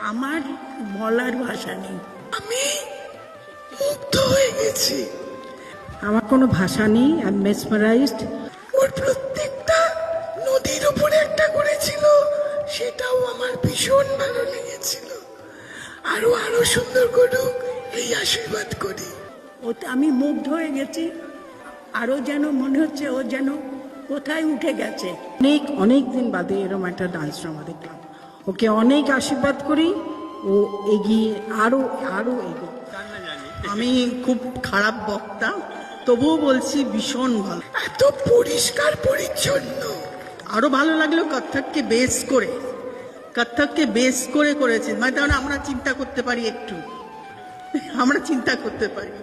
আমার বলার ভাষা নেই, আমি মুগ্ধ হয়ে গেছি। আমার কোনো ভাষা নেই। I am মেসমারাইজড। ওর প্রত্যেকটা নদীর উপরে একটা করেছিল, সেটাও আমার ভীষণ ভালো লেগেছিল। আরো আরো সুন্দর করুক এই আশীর্বাদ করি। ওতে আমি মুগ্ধ হয়ে গেছি। আরও যেন মনে হচ্ছে ও যেন কোথায় উঠে গেছে। অনেক অনেক দিন বাদে এরকম একটা ডান্স ড্রামা দেখলাম। ওকে অনেক আশীর্বাদ করি, ও এগিয়ে আরো আরো এগিয়ে। আমি খুব খারাপ বক্তা, তবুও বলছি ভীষণ ভালো। এত পরিষ্কার পরিচ্ছন্ন। আরো ভালো লাগলো কত্থককে বেস করে, কত্থককে বেস করে করেছে, মানে তাহলে আমরা চিন্তা করতে পারি, একটু আমরা চিন্তা করতে পারি।